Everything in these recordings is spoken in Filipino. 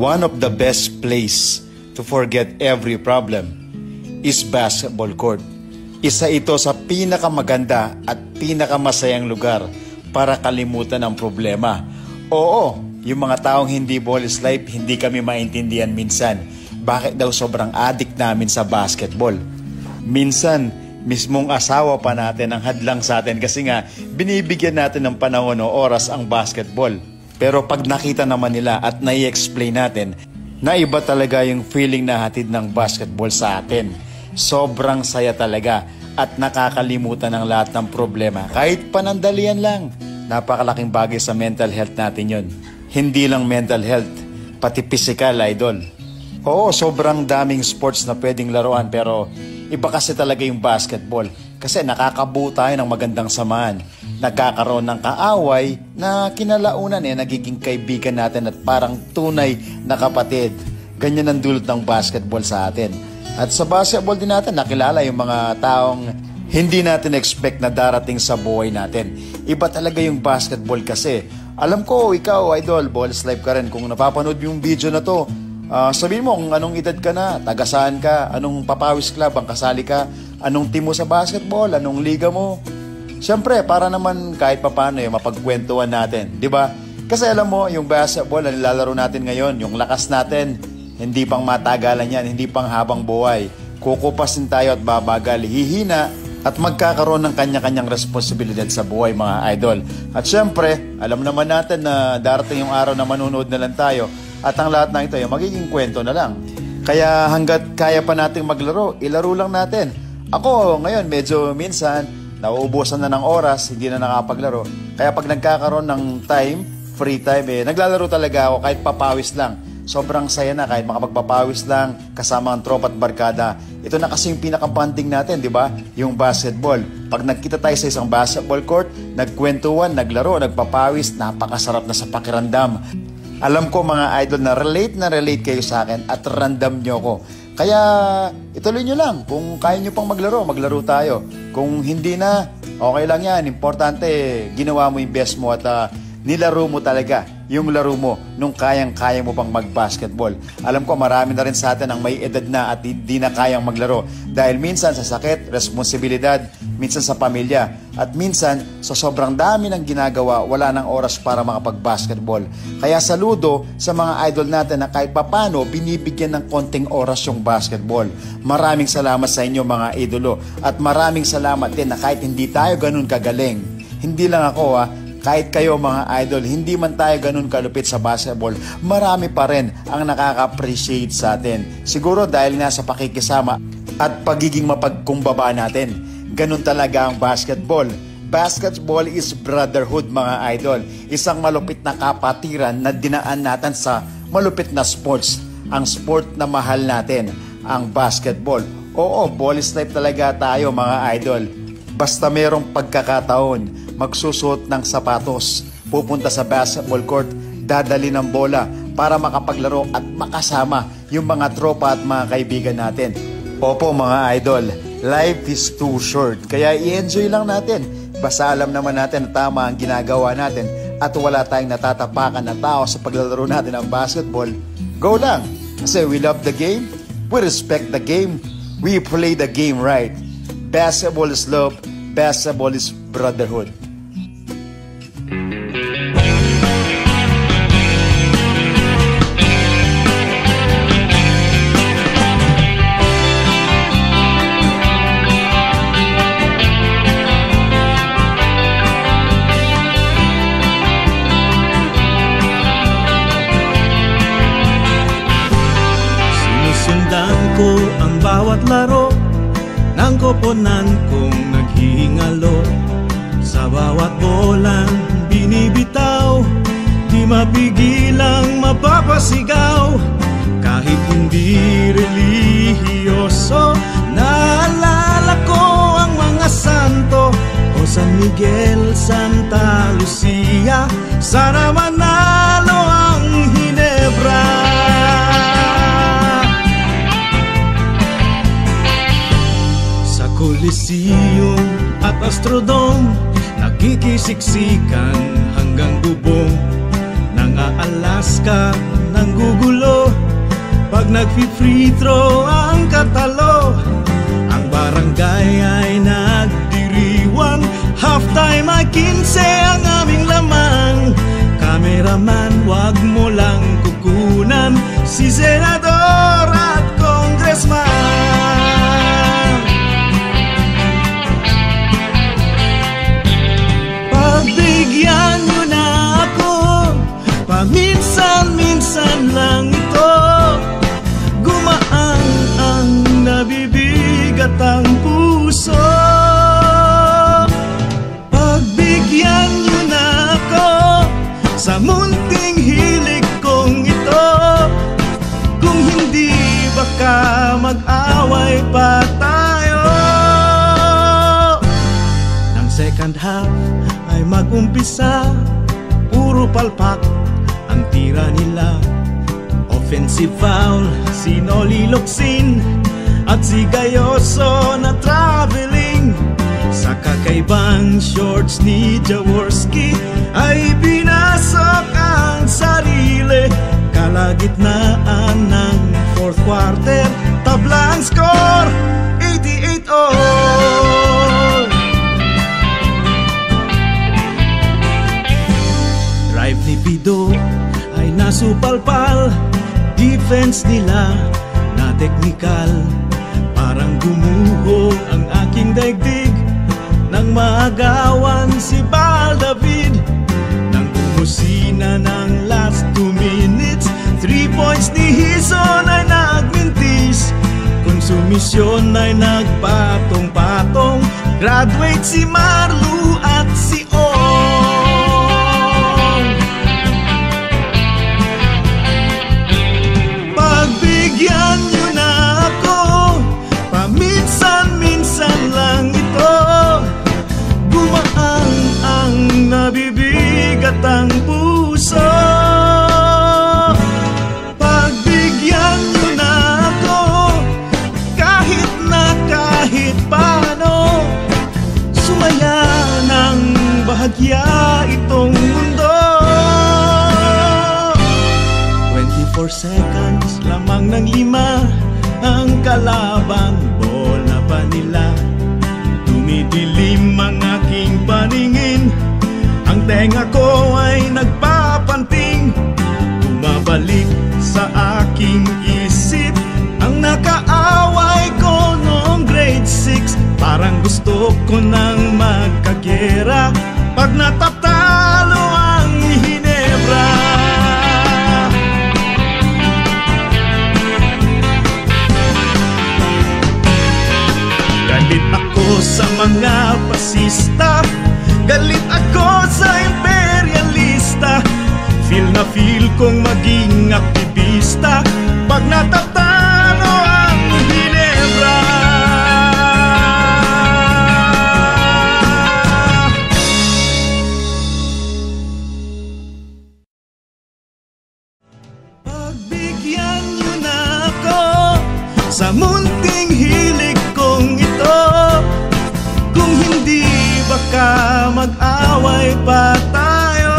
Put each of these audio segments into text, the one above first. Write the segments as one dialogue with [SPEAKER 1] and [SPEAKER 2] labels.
[SPEAKER 1] One of the best place to forget every problem is basketball court. Isa ito sa pinakamaganda at pinakamasayang lugar para kalimutan ang problema. Oo, yung mga taong hindi ball is life, hindi kami maintindihan minsan. Bakit daw sobrang addict namin sa basketball? Minsan, mismong asawa pa natin ang hadlang sa atin kasi nga binibigyan natin ng panahon o oras ang basketball. Pero pag nakita naman nila at nai-explain natin, na iba talaga yung feeling na hatid ng basketball sa atin. Sobrang saya talaga at nakakalimutan ang lahat ng problema. Kahit panandalian lang, napakalaking bagay sa mental health natin yun. Hindi lang mental health, pati physical, idol. Oo, sobrang daming sports na pwedeng laruan pero iba kasi talaga yung basketball. Kasi nakakabuo tayo ng magandang samahan. Nagkakaroon ng kaaway na kinalaunan nagiging kaibigan natin at parang tunay na kapatid. Ganyan ang dulot ng basketball sa atin. At sa basketball din natin nakilala yung mga taong hindi natin expect na darating sa buhay natin. Iba talaga yung basketball kasi. Alam ko, ikaw, idol, Balls Life ka rin. Kung napapanood yung video na to, sabihin mo kung anong edad ka na, taga saan ka, anong papawis club ang kasali ka, anong team mo sa basketball, anong liga mo. Siyempre, para naman kahit papano mapagkwentuhan natin, di ba? Kasi alam mo, yung basketball na nilalaro natin ngayon, yung lakas natin, hindi pang matagalan yan, hindi pang habang buhay. Kukupasin tayo at babagal, hihina, at magkakaroon ng kanya-kanyang responsibilidad sa buhay, mga idol. At siyempre, alam naman natin na darating yung araw na manunood na lang tayo, at ang lahat ng ito magiging kwento na lang. Kaya hanggat kaya pa nating maglaro, ilaro lang natin. Ako ngayon medyo minsan nauubusan na ng oras, hindi na nakapaglaro. Kaya pag nagkakaroon ng time, free time, naglalaro talaga ako kahit papawis lang. Sobrang saya na kahit makapagpapawis lang kasama ang tropa at barkada. Ito na kasi yung pinaka-bonding natin, di ba? Yung basketball. Pag nagkita tayo sa isang basketball court, nagkwentuhan, naglaro, nagpapawis, napakasarap na sa pakiramdam. Alam ko mga idol na relate kayo sa akin at random nyo ko. Kaya ituloy nyo lang. Kung kaya nyo pang maglaro tayo. Kung hindi na, okay lang yan. Importante, ginawa mo yung best mo at nilaro mo talaga yung laro mo nung kayang-kaya mo pang mag-basketball. Alam ko marami na rin sa atin ang may edad na at hindi na kayang maglaro. Dahil minsan sa sakit, responsibilidad, minsan sa pamilya, at minsan sa sobrang dami ng ginagawa, wala nang oras para makapag-basketball. Kaya saludo sa mga idol natin na kahit papano binibigyan ng konting oras yung basketball. Maraming salamat sa inyo mga idolo. At maraming salamat din na kahit hindi tayo ganun kagaling, hindi lang ako kahit kayo mga idol, hindi man tayo ganun kalupit sa basketball, marami pa rin ang nakaka-appreciate sa atin. Siguro dahil nga sa pakikisama at pagiging mapagkumbaba natin. Ganun talaga ang basketball. Basketball is brotherhood mga idol. Isang malupit na kapatiran na dinaan natin sa malupit na sports. Ang sport na mahal natin, ang basketball. Oo, ball is life talaga tayo mga idol. Basta merong pagkakataon, magsusuot ng sapatos, pupunta sa basketball court, dadali ng bola para makapaglaro at makasama yung mga tropa at mga kaibigan natin. Opo mga idol, life is too short, kaya i-enjoy lang natin. Basta alam naman natin na tama ang ginagawa natin at wala tayong natatapakan na tao sa paglalaro natin ng basketball. Go lang! Kasi we love the game, we respect the game, we play the game right. Basketball is love, basketball is brotherhood.
[SPEAKER 2] Sinusundan ko ang bawat laro ng koponan kong naghihingalo. Sa bawat bolang binibitaw, di mapigilang mapapasigaw. Kahit hindi relihiyoso, naalala ko ang mga santo o San Miguel, Santa Lucia. Sana manalo ang Ginebra. Coliseum at Astrodome, nagkikisiksikan hanggang bubong ng Alaska, nang gugulo Pag nag-free throw ang katalo, ang barangay ay nagdiriwang. Halftime ay 15 ang aming lamang. Cameraman, wag mo lang kukunan si senador at congressman. Pagbigyan nyo na ako, paminsan-minsan lang ito. Gumaan ang nabibigat ang puso. Pagbigyan nyo na ako sa munting hilig kong ito. Kung hindi, baka mag-away pa tayo. Nang second half ay mag-umpisa, puro palpak ang tira nila. Offensive foul, si Noli Locsin at si Gayoso na traveling. Sa kakaibang shorts ni Jaworski ay binasok ang sarili. Kalagitnaan ng fourth quarter, tabla ang score, 88-all. Drive ni Pido ay nasupalpal, defense nila na technical. Parang gumuho ang aking daigdig nang maagawan si Bal David. Nang umusina ng last 2 minutes, 3 points ni Hison ay nagmintis. Konsumisyon ay nagpatong-patong, graduate si Marlu at si Ong. Pagbigyan nyo na ako, paminsan-minsan lang ito. Gumaan ang nabibigat ang puso. Pagbigyan nyo na ako, kahit paano. Sumaya ng bahagya itong mundo. 24 seconds lamang ng 5 ang kalabang bola pa nila. Tumidilim ang aking paningin, ang tenga ko ay nagpapanting. Bumabalik sa aking isip ang nakaaway ko noong grade 6. Parang gusto ko nang magkagera pag natatalo ang Ginebra. Galit ako sa mga pasista, galit ako sa imperialista. Feel na feel kong maging aktivista pag natatalo ang Ginebra. Pagbigyan nyo na ako sa munting hilig kong ito. Kung hindi, baka mag-away pa tayo.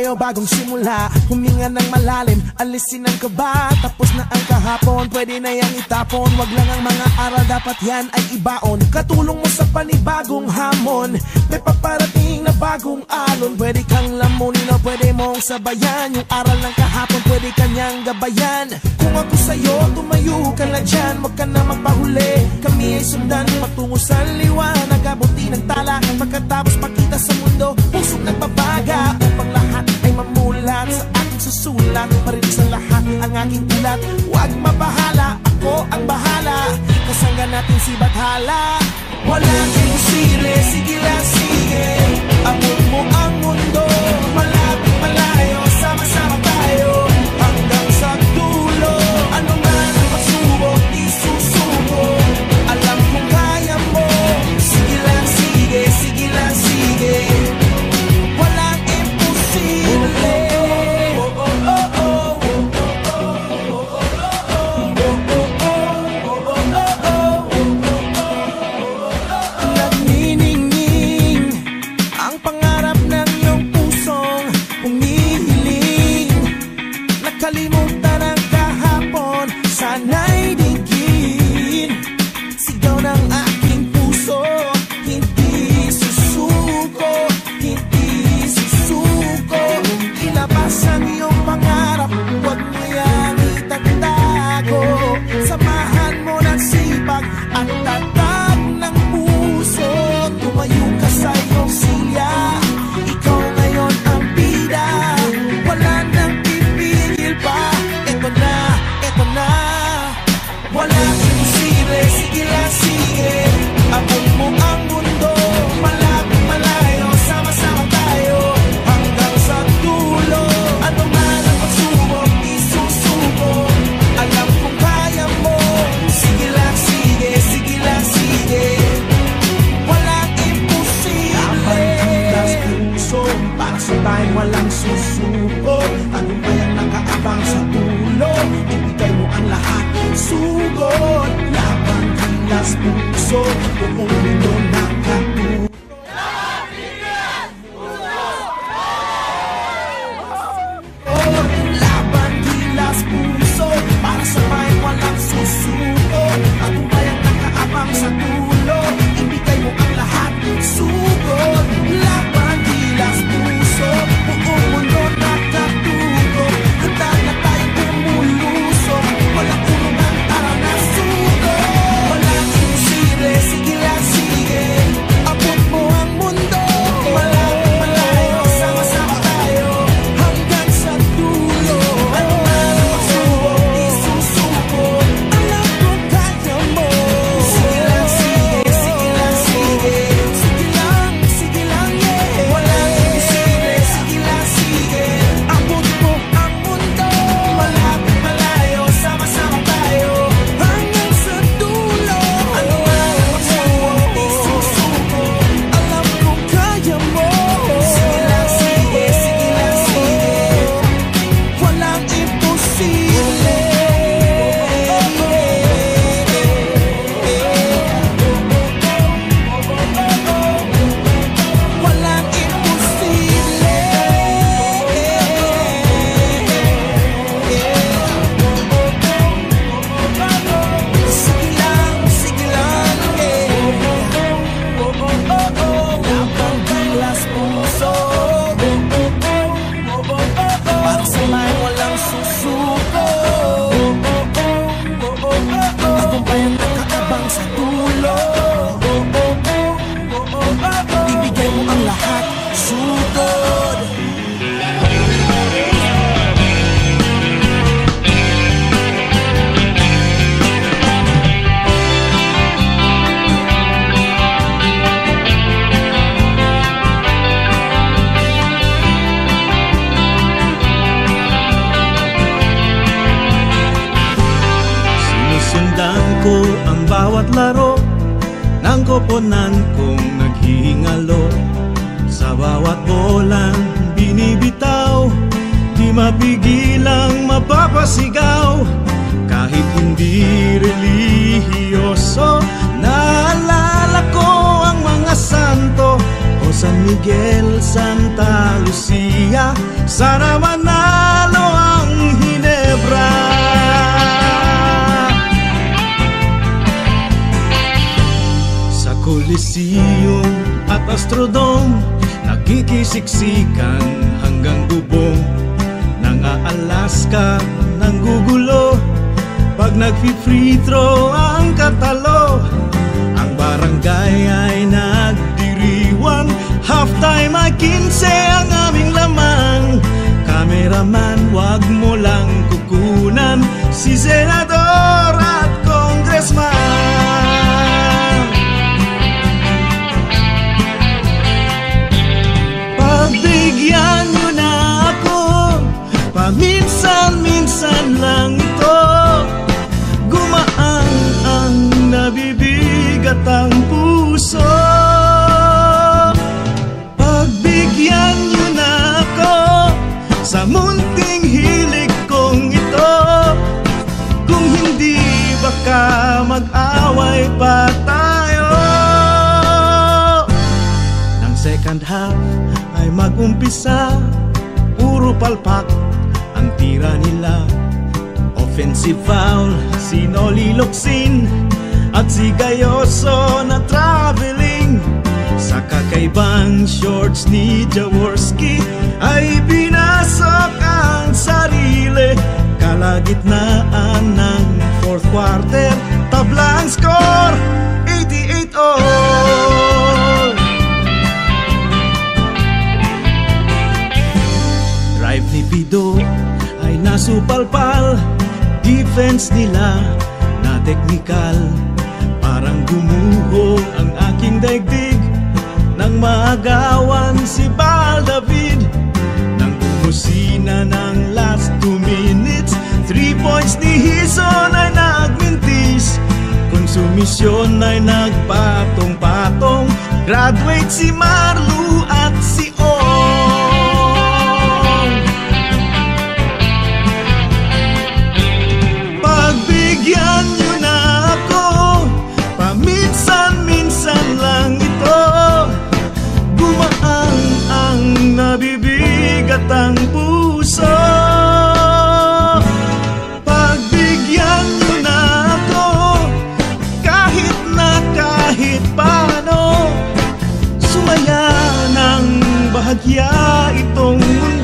[SPEAKER 2] Bagong simula, huminga ng malalim, alisin ang kaba. Tapos na ang kahapon, pwede na yang itapon. Wag lang ang mga aral, dapat yan ay ibaon. Katulong mo sa panibagong hamon, may paparating na bagong alon. Pwede kang lamunin o pwede mong sabayan. Yung aral ng kahapon, pwede kanyang gabayan. Kung ako sa'yo, tumayo ka na dyan. Wag ka na magpahuli, kami ay sundan patungo sa liwanag. Abuti ng tala, pagkatapos makita sa mundo, pusong nagbabaga. Upang lahat ay mamulat sa aking susulat, marinig sa lahat ang aking ulat. Huwag mabahala, ako ang bahala. Kasangga natin si Bathala. Walang imposible, sige lang sige. Abot mo ang mundo, malapit malayo, sama-sama tayo hanggang sa dulo. Ano man ang pagsubok, di susuko. Alam kong kaya mo, sige lang sige, sige lang sige. Walang imposible. Kalimutan ang kahapon, sana'y digin. Sigaw ng aking puso, hindi susuko, hindi susuko. Ilabas ang iyong pangarap, huwag mo yang itatago. Samahan mo ng sipag at tatag ng puso. Tumayo ka sa iyong silya, ikaw ngayon ang bida. Wala nang eto na, walang imposible, sige lang sige. Abot mo ang mundo, malapit malayo, sama-sama tayo hanggang sa dulo. Ano man ang pagsubok, isusuko. Alam kong kaya mo, sige lang sige, sige lang sige. Walang imposible. Laban ang puso, para sa tayong walang susuko. Ano ba yung nakaabang sa dulo? Ibigay mo ang lahat, sugod. Laban kilas puso, buong mundo nakatulo. Laban kilas puso, para sa may walang susuko. Ano ba yung nakaabang sa dulo? Ibigay mo ang lahat, sugod. Laban kilas puso, buong mundo nakatulo. Handa na tayong bumulusok, walang urungan, tara na sugod. Walang imposible, sige lang sige. Abot mo ang mundo, malapit malayo, sama-sama tayo hanggang sa dulo. Ano man ang pagsubok, di susuko. Alam kong kaya mo, sige lang sige, sige lang sige. Sige lang yeah. Walang imposible, sige lang sige. Abot mo ang mundo, malapit malayo, sama-sama tayo hanggang sa dulo. Ano man ang pagsubok, di susuko. Alam kong kaya mo, sige lang sige, sige lang sige. Walang imposible. Walang imposible. Sige lang, labang kilas puso, para sa may walang susuko. Ako ba yung nakakabang sa dulo? Ibigay mo ang lahat, sugod.
[SPEAKER 3] Sinusundan ko ang bawat laro ng koponan kong naghihingalo. Sa bawat bolang binibitaw, di mapigilang mapapasigaw. Kahit hindi relihiyoso, naalala ko ang mga santo. O San Miguel, Santa Lucia, sana manalo ang Ginebra. Sa Coliseum at Astrodome, nakikisiksikan hanggang bubong. Nang-aalas ka ng gugulo, pag nag-free throw ang katalo. Ang barangay ay nagdiriwang, halftime ay 15 ang aming lamang. Cameraman, wag mo lang kukunan si Senador at lang ito. Gumaan ang nabibigat ang puso. Pagbigyan niyo na ako sa munting hilig kong ito. Kung hindi baka mag-away pa tayo. Nang second half ay mag-umpisa, puro palpak ang tira nila. Offensive foul, Sinoli Locsin at si Gayoso na traveling. Sa kakaibang shorts ni Jaworski ay pinasok ang sarili. Kalagitnaan ng fourth quarter, tablang score 88 all. Drive ni Pido ay nasupalpal, defense nila na technical. Parang gumuho ang aking daigdig nang maagawan si Bal David. Nang bumusina ng last 2 minutes, 3 points ni Hison ay nagmintis. Konsumisyon ay nagpatong-patong, graduate si Marlu at si Ong. Pagbigyan niyo na ako, paminsan-minsan lang ito. Gumaan ang nabibigat ang puso. Pagbigyan niyo na ako, kahit paano. Sumaya ng bahagya itong mundo.